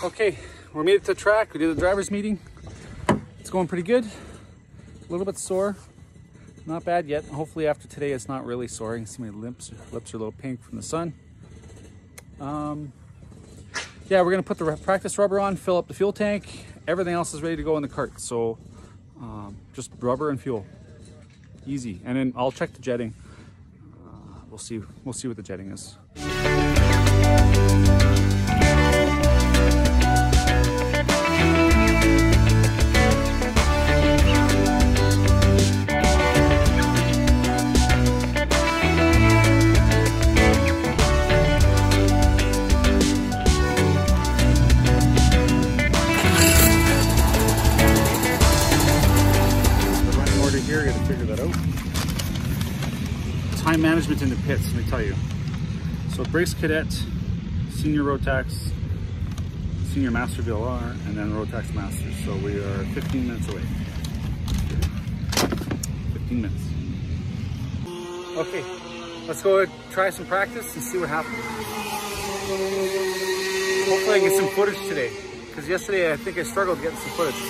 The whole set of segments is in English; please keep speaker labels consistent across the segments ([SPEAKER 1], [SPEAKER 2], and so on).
[SPEAKER 1] Okay, we made it to the track. We did the driver's meeting. It's going pretty good. A little bit sore. Not bad yet. Hopefully after today it's not really sore. You can see my lips are a little pink from the sun. Yeah, we're gonna put the practice rubber on, fill up the fuel tank. Everything else is ready to go in the cart. So just rubber and fuel. Easy. And then I'll check the jetting. We'll see what the jetting is. Here, I got to figure that out. Time management in the pits, let me tell you. So Brakes Cadet, Senior Rotax, Senior Master VLR, and then Rotax Master. So we are 15 minutes away. 15 minutes. Okay, let's go try some practice and see what happens. Hopefully I can get some footage today, because yesterday I think I struggled getting some footage.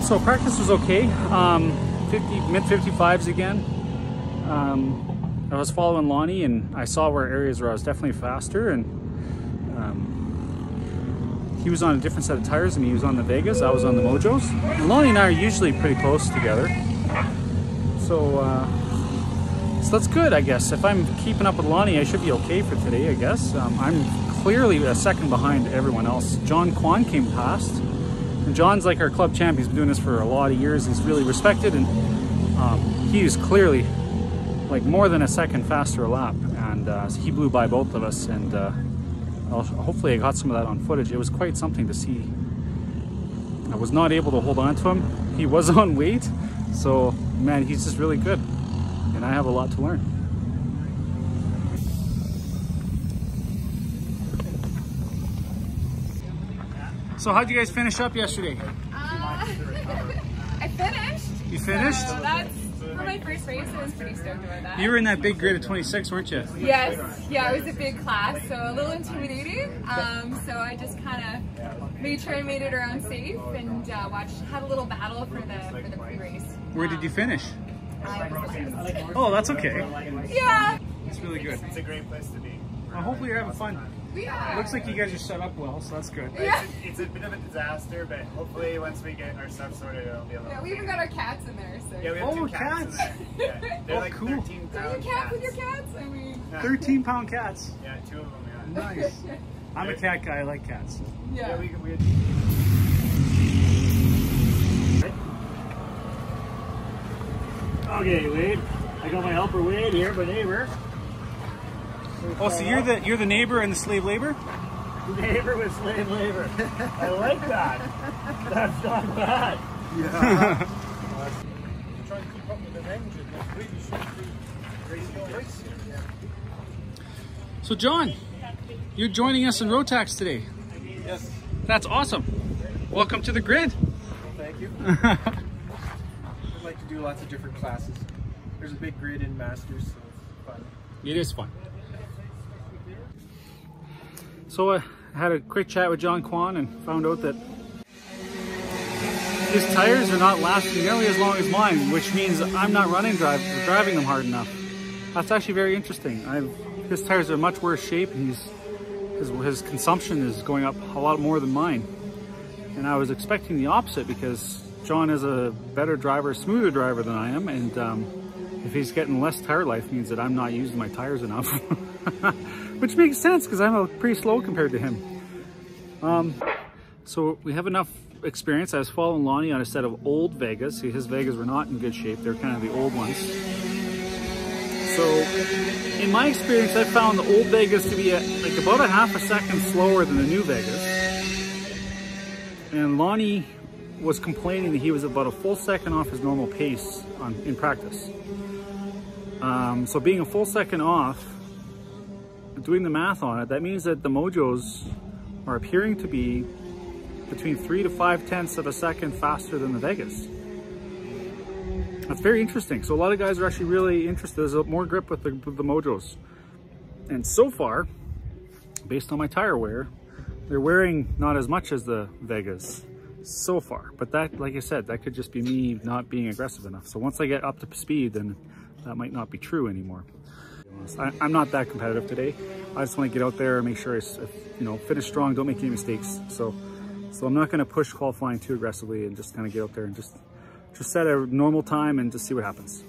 [SPEAKER 1] So practice was okay, mid 55s again. I was following Lonnie and I saw areas where I was definitely faster, and he was on a different set of tires than me. He was on the Vegas, I was on the Mojos. And Lonnie and I are usually pretty close together. So that's good, I guess. If I'm keeping up with Lonnie, I should be okay for today, I guess. I'm clearly a second behind everyone else. John Kwan came past. And John's like our club champ. He's been doing this for a lot of years. He's really respected, and he was clearly like more than a second faster a lap, and so he blew by both of us, and hopefully I got some of that on footage. It was quite something to see. I was not able to hold on to him. He was on weight, so man, he's just really good, and I have a lot to learn. So how'd you guys finish up yesterday?
[SPEAKER 2] I finished.
[SPEAKER 1] You finished?
[SPEAKER 2] So that's for my first race. I was pretty stoked about that.
[SPEAKER 1] You were in that big grid of 26, weren't you?
[SPEAKER 2] Yes. Yeah, it was a big class, so a little intimidating. So I just kind of made sure I made it around safe and had a little battle for the pre-race.
[SPEAKER 1] Where did you finish?
[SPEAKER 2] I was last.
[SPEAKER 1] Oh, that's okay.
[SPEAKER 2] Yeah.
[SPEAKER 1] It's really good.
[SPEAKER 3] It's a great place to be.
[SPEAKER 1] Well, hopefully you're having fun.
[SPEAKER 2] Yeah.
[SPEAKER 1] Looks like you guys are set up well, so that's good.
[SPEAKER 2] Yeah.
[SPEAKER 3] It's a bit of a disaster, but hopefully once we get our stuff sorted, it'll be a little.
[SPEAKER 2] Yeah, we even got our cats in there. So.
[SPEAKER 3] Yeah, we have two cats. In there. Yeah. They're like
[SPEAKER 1] cool.
[SPEAKER 3] 13-pound
[SPEAKER 2] Are you cat with your cats? I mean.
[SPEAKER 1] 13-pound cats.
[SPEAKER 3] Yeah, 2 of them. Yeah.
[SPEAKER 1] Nice. I'm a cat guy. I like cats.
[SPEAKER 2] Yeah.
[SPEAKER 3] We
[SPEAKER 4] Okay, Wade. I got my helper Wade here, my neighbor.
[SPEAKER 1] Oh, so you're the neighbor and the slave labor?
[SPEAKER 4] Neighbor with slave labor. I like that. That's not bad.
[SPEAKER 3] Yeah.
[SPEAKER 4] Try and keep up with an engine. That's really should be crazy.
[SPEAKER 1] So John, you're joining us in Rotax today.
[SPEAKER 3] Yes.
[SPEAKER 1] That's awesome. Welcome to the grid.
[SPEAKER 5] Thank you. I'd like to do lots of different classes. There's a big grid in Masters, so it's fun.
[SPEAKER 1] It is fun. So I had a quick chat with John Kwan and found out that his tires are not lasting nearly as long as mine, which means I'm not driving them hard enough. That's actually very interesting. His tires are much worse shape, and his consumption is going up a lot more than mine. And I was expecting the opposite, because John is a better driver, smoother driver than I am, and if he's getting less tire life, it means that I'm not using my tires enough. Which makes sense because I'm pretty slow compared to him. So we have enough experience. I was following Lonnie on a set of old Vegas. See, his Vegas were not in good shape. They're kind of the old ones. So in my experience, I found the old Vegas to be like about a half a second slower than the new Vegas. And Lonnie was complaining that he was about a full second off his normal pace in practice. So being a full second off, doing the math on it, that means that the Mojos are appearing to be between 3 to 5 tenths of a second faster than the Vegas. That's very interesting. So a lot of guys are actually really interested. There's more grip with the Mojos. And so far, based on my tire wear, they're wearing not as much as the Vegas so far. But that, like I said, that could just be me not being aggressive enough. So once I get up to speed, then that might not be true anymore. I'm not that competitive today. I just want to get out there and make sure I, finish strong, don't make any mistakes. So I'm not going to push qualifying too aggressively and just kind of get out there and just set a normal time and just see what happens.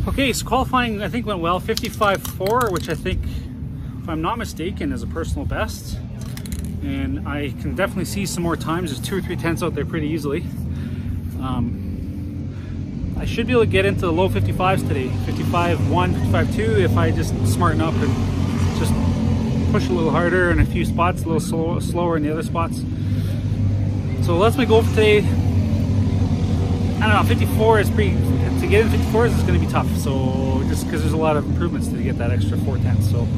[SPEAKER 1] Okay, so qualifying I think went well, 55.4, which I think, if I'm not mistaken, is a personal best. And I can definitely see some more times. There's 2 or 3 tenths out there pretty easily. I should be able to get into the low 55s today, 55.1, 55.2, if I just smarten up and just push a little harder in a few spots, a little slower in the other spots. So that's my goal for today. I don't know, 54 is pretty, to get in 54s is going to be tough. So just because there's a lot of improvements to get that extra 4 tenths. So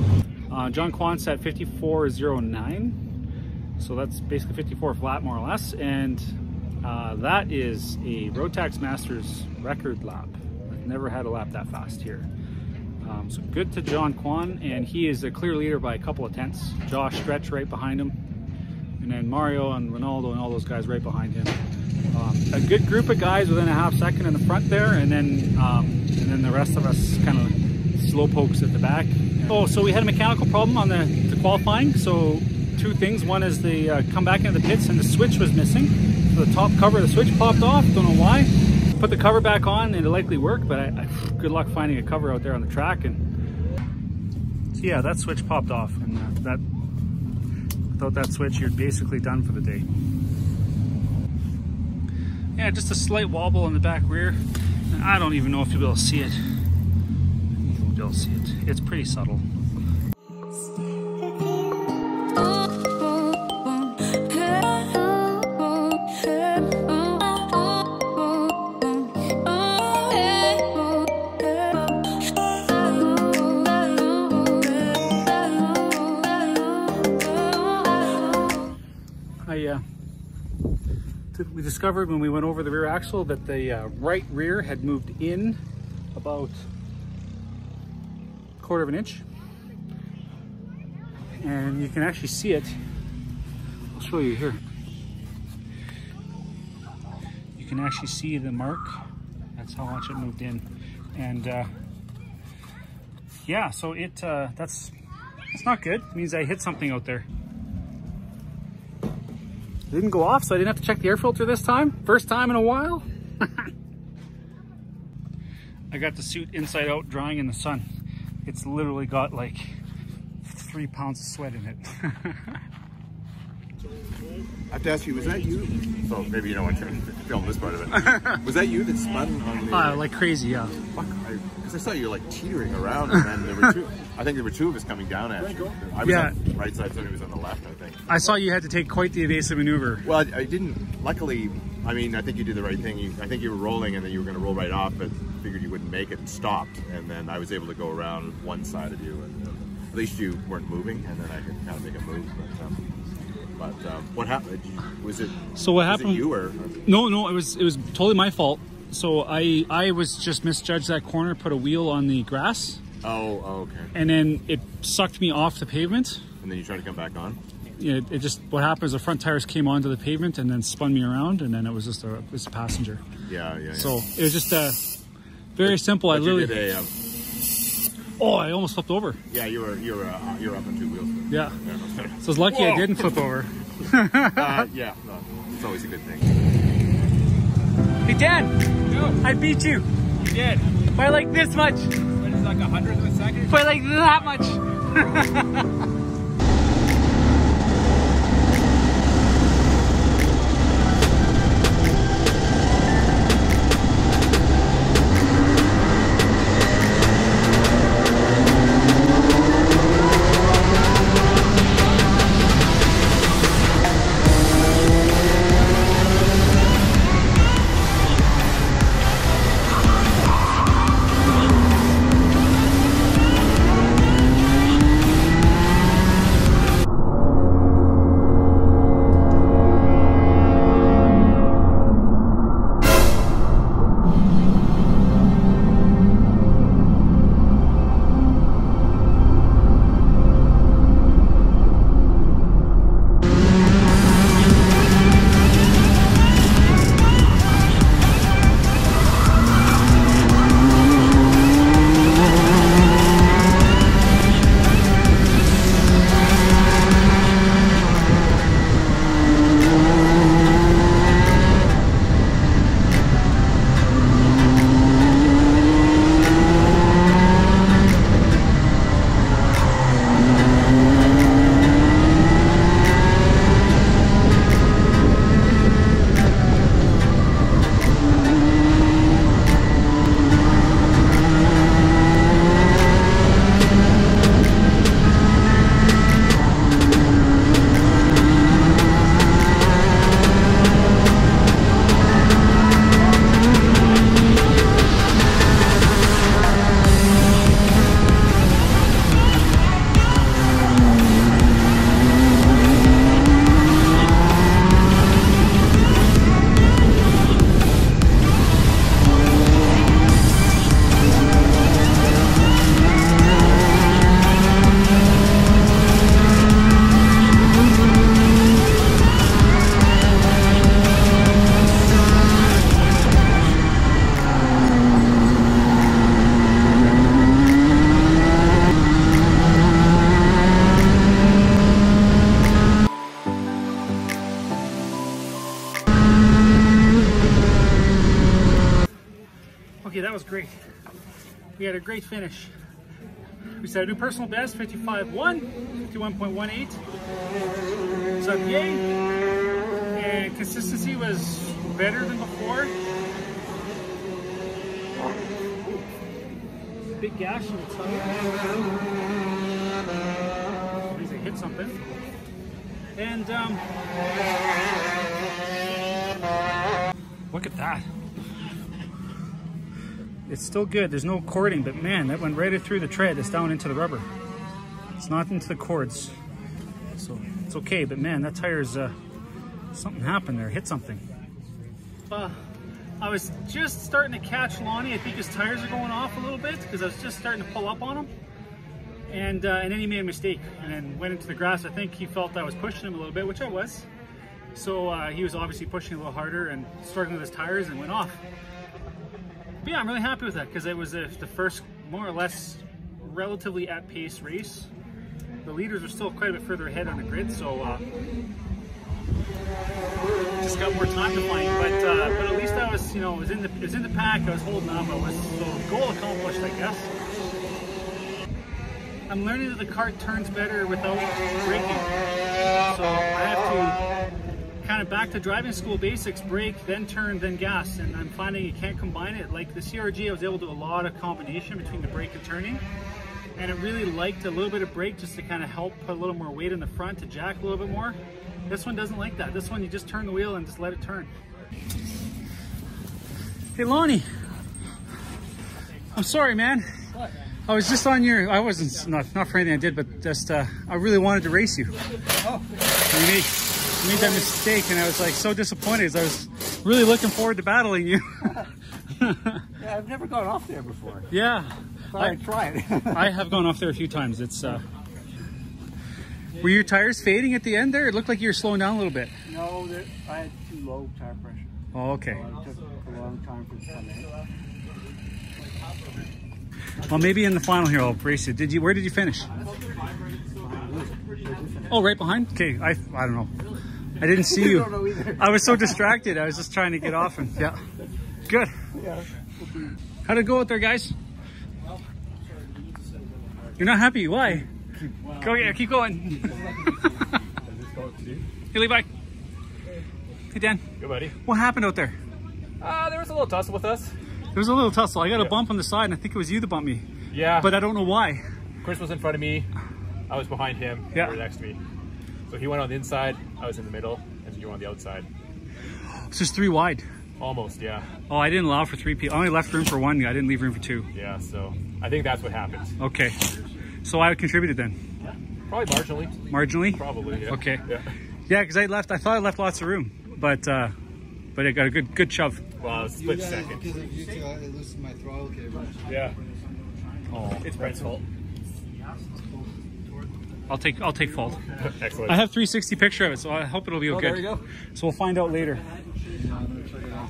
[SPEAKER 1] John Kwan's at 54.09. So that's basically 54 flat more or less. And that is a Rotax Masters record lap. I've never had a lap that fast here. So good to John Kwan, and he is a clear leader by a couple of tenths. Josh Stretch right behind him. And then Mario and Ronaldo and all those guys right behind him. A good group of guys within a half second in the front there, and then the rest of us kind of slow pokes at the back. Oh, so we had a mechanical problem on the qualifying. So 2 things. One is the come back into the pits and the switch was missing. So the top cover of the switch popped off. Don't know why. Put the cover back on and it likely worked, but I good luck finding a cover out there on the track. And so yeah, that switch popped off, and without that switch, you're basically done for the day. Yeah, just a slight wobble in the back rear. I don't even know if you'll be able to see it. You won't be able to see it. It's pretty subtle. We discovered when we went over the rear axle that the right rear had moved in about 1/4 of an inch, and you can actually see it. I'll show you here. You can actually see the mark. That's how much it moved in, and yeah, so it's not good. It means I hit something out there. It didn't go off, so I didn't have to check the air filter this time. First time in a while. I got the suit inside out drying in the sun. It's literally got like 3 pounds of sweat in it.
[SPEAKER 6] I have to ask you, was that you? So maybe you don't want to film this part of it. Was that you that spun on the...
[SPEAKER 1] like crazy, yeah.
[SPEAKER 6] Fuck, because I saw you like teetering around, and then there were two. I think there were two of us coming down at you. I was on the right side, somebody was on the left, I think.
[SPEAKER 1] I saw you had to take quite the evasive maneuver.
[SPEAKER 6] Well, I didn't. Luckily, I mean, I think you did the right thing. I think you were rolling, and then you were going to roll right off, but figured you wouldn't make it and stopped. And then I was able to go around one side of you, and at least you weren't moving, and then I could kind of make a move. But what happened? Was it?
[SPEAKER 1] So what happened?
[SPEAKER 6] Was it you or?
[SPEAKER 1] No, it was totally my fault. So I was just misjudged that corner, put a wheel on the grass.
[SPEAKER 6] Oh, okay.
[SPEAKER 1] And then it sucked me off the pavement.
[SPEAKER 6] And then you tried to come back on?
[SPEAKER 1] Yeah, it just, what happened is the front tires came onto the pavement and then spun me around, and then it was just a passenger.
[SPEAKER 6] Yeah.
[SPEAKER 1] So it was just very simple.
[SPEAKER 6] But
[SPEAKER 1] I literally.
[SPEAKER 6] You did
[SPEAKER 1] oh, I almost flipped over.
[SPEAKER 6] Yeah, you were up on two wheels.
[SPEAKER 1] Yeah. So it's lucky I didn't flip over.
[SPEAKER 6] Yeah, no, it's always a good thing.
[SPEAKER 1] Hey Dan,
[SPEAKER 3] Yo.
[SPEAKER 1] I beat you.
[SPEAKER 3] You did.
[SPEAKER 1] By like this much.
[SPEAKER 3] What is it, like 100th of a second?
[SPEAKER 1] By like that much. Okay, that was great. We had a great finish. We set a new personal best, 55.1, 51.18. So yay! And consistency was better than before. Big gash in the tire. At least I hit something. And look at that. It's still good. There's no cording, but man, that went right through the tread. It's down into the rubber. It's not into the cords. So it's okay, but man, that tire's, something happened there. Hit something. I was just starting to catch Lonnie. I think his tires are going off a little bit because I was just starting to pull up on him. And then he made a mistake and then went into the grass. I think he felt I was pushing him a little bit, which I was. So he was obviously pushing a little harder and struggling with his tires and went off. But yeah, I'm really happy with that because it was the first more or less relatively at pace race. The leaders are still quite a bit further ahead on the grid, so just got more time to find. But at least I was, you know, it was in the pack. I was holding up. So goal accomplished, I guess. I'm learning that the cart turns better without braking. So I have to kind of back to driving school basics, brake, then turn, then gas. And I'm finding you can't combine it. Like the CRG, I was able to do a lot of combination between the brake and turning. And it really liked a little bit of brake just to kind of help put a little more weight in the front to jack a little bit more. This one doesn't like that. This one, you just turn the wheel and just let it turn. Hey, Lonnie. I'm sorry, man.
[SPEAKER 4] What?
[SPEAKER 1] I was just on your, I wasn't, not for anything I did, but just, I really wanted to race you.
[SPEAKER 4] Oh.
[SPEAKER 1] You made that mistake, and I was like so disappointed because I was really looking forward to battling you.
[SPEAKER 4] Yeah, I've never gone off there before.
[SPEAKER 1] Yeah.
[SPEAKER 4] I tried.
[SPEAKER 1] I have gone off there a few times. It's, were your tires fading at the end there? It looked like you were slowing down a little bit.
[SPEAKER 4] No, I had too low tire pressure.
[SPEAKER 1] Oh, okay.
[SPEAKER 4] So it took a long time for it to come in.
[SPEAKER 1] Well, maybe in the final here I'll race you. Where did you finish? Oh, right behind? Okay, I don't know. I didn't see you.
[SPEAKER 4] don't know either.
[SPEAKER 1] I was so distracted. I was just trying to get off and yeah. Good.
[SPEAKER 4] Yeah.
[SPEAKER 1] How'd it go out there, guys? You're not happy? Why? Go, yeah, keep going. Hey, Levi. Hey, Dan.
[SPEAKER 7] Good, buddy.
[SPEAKER 1] What happened out there?
[SPEAKER 7] There was a little tussle with us.
[SPEAKER 1] There was a little tussle. I got a bump on the side, and I think it was you that bumped me.
[SPEAKER 7] Yeah.
[SPEAKER 1] But I don't know why.
[SPEAKER 7] Chris was in front of me. I was behind him.
[SPEAKER 1] Yeah.
[SPEAKER 7] You were next to me. So he went on the inside. I was in the middle, and you were on the outside.
[SPEAKER 1] It's just 3 wide.
[SPEAKER 7] Almost, yeah.
[SPEAKER 1] Oh, I didn't allow for 3 people. I only left room for 1. I didn't leave room for 2.
[SPEAKER 7] Yeah. So I think that's what happened.
[SPEAKER 1] Okay. So I contributed then.
[SPEAKER 7] Probably marginally.
[SPEAKER 1] Marginally?
[SPEAKER 7] Probably. Yeah.
[SPEAKER 1] Okay.
[SPEAKER 7] Yeah.
[SPEAKER 1] Yeah, because I thought I left lots of room, but it got a good shove.
[SPEAKER 7] Well, it was a split second.
[SPEAKER 8] Because of you two, I loosened my throttle cable.
[SPEAKER 7] Yeah. Oh, it's Brent's fault.
[SPEAKER 1] I'll take fault.
[SPEAKER 7] Excellent.
[SPEAKER 1] I have 360 picture of it, so I hope it'll be good.
[SPEAKER 7] There you go.
[SPEAKER 1] So we'll find out later.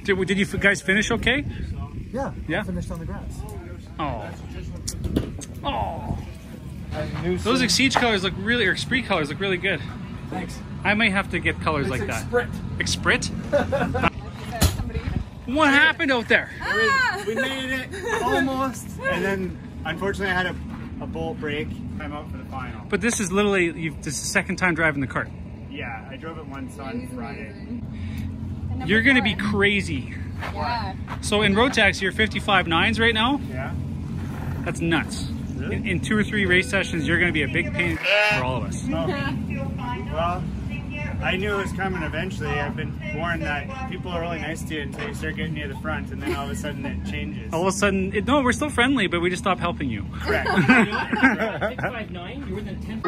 [SPEAKER 1] Did you guys finish okay?
[SPEAKER 4] Yeah.
[SPEAKER 1] Yeah?
[SPEAKER 4] I finished on the grass.
[SPEAKER 1] Oh. Oh.
[SPEAKER 4] I knew
[SPEAKER 1] Those Exige colors look really, or Esprit colors look really good.
[SPEAKER 4] Thanks.
[SPEAKER 1] I might have to get colors like that. Exprit?
[SPEAKER 2] Somebody.
[SPEAKER 1] What happened out there?
[SPEAKER 3] We made it almost, and then unfortunately I had a bolt break. I'm out for the final.
[SPEAKER 1] But this is literally, this is the second time driving the cart.
[SPEAKER 3] Yeah, I drove it once on Friday.
[SPEAKER 1] You're gonna be crazy.
[SPEAKER 2] Yeah.
[SPEAKER 1] So in Rotax, you're 55.9s right now?
[SPEAKER 3] Yeah.
[SPEAKER 1] That's nuts.
[SPEAKER 3] Really?
[SPEAKER 1] In 2 or 3 race sessions, you're gonna be a big pain for all of us.
[SPEAKER 3] Well, I knew it was coming eventually. I've been warned that people are really nice to you until you start getting near the front, and then all of a sudden it changes.
[SPEAKER 1] All of a sudden, no, we're still friendly, but we just stopped helping you.
[SPEAKER 3] Correct.
[SPEAKER 1] 659, you're within 10.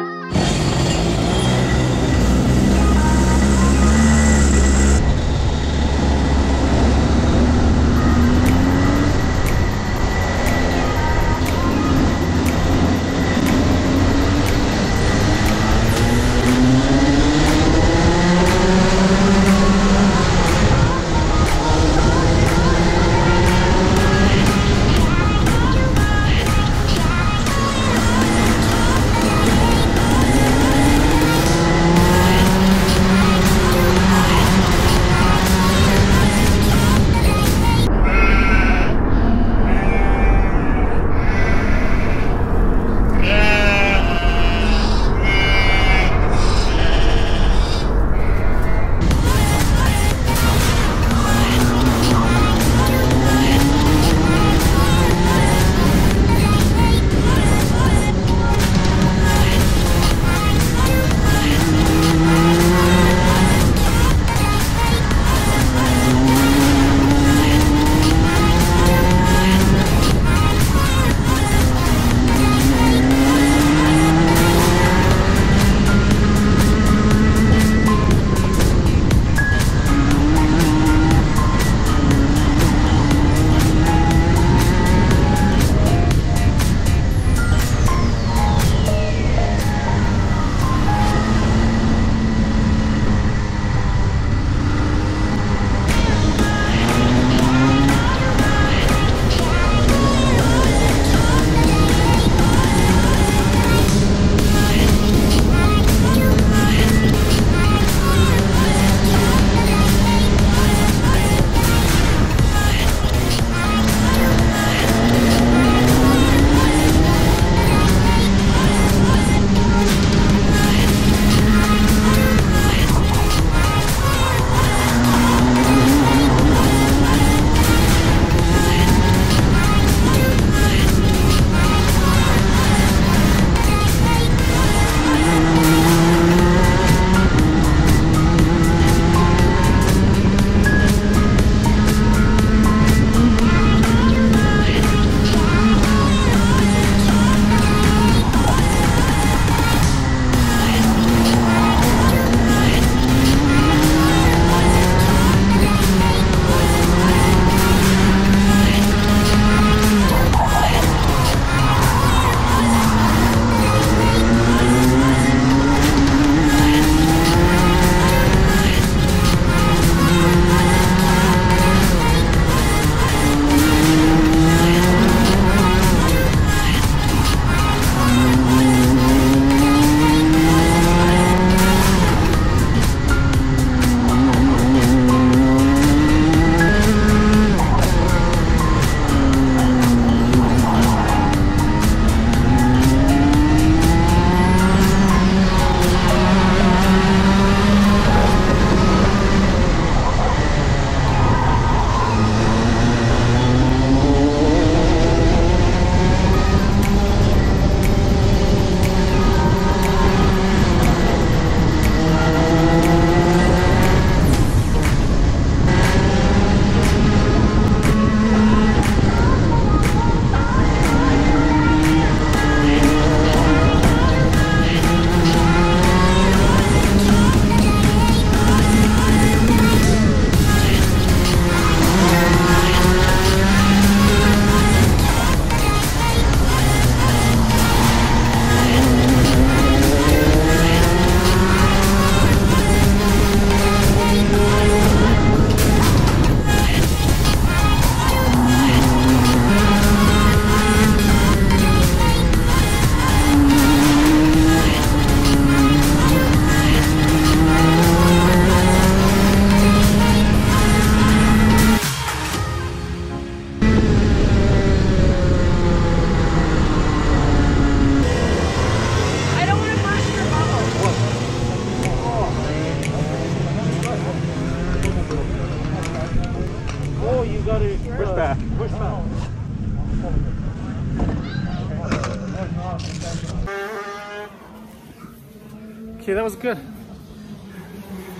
[SPEAKER 1] Okay, that was good.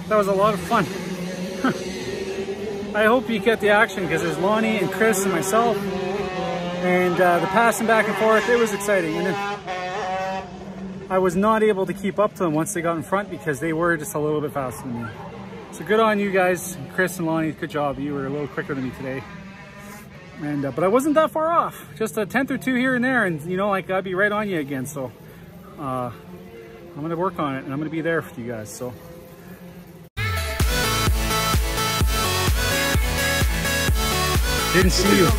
[SPEAKER 1] That was a lot of fun. I hope you get the action because there's Lonnie and Chris and myself, and the passing back and forth, it was exciting. And then I was not able to keep up to them once they got in front because they were just a little bit faster than me. So good on you guys, Chris and Lonnie, good job. You were a little quicker than me today. And but I wasn't that far off, just a 10th or 2 here and there, and you know, like I'd be right on you again. So I'm gonna work on it and I'm gonna be there for you guys. So didn't see you.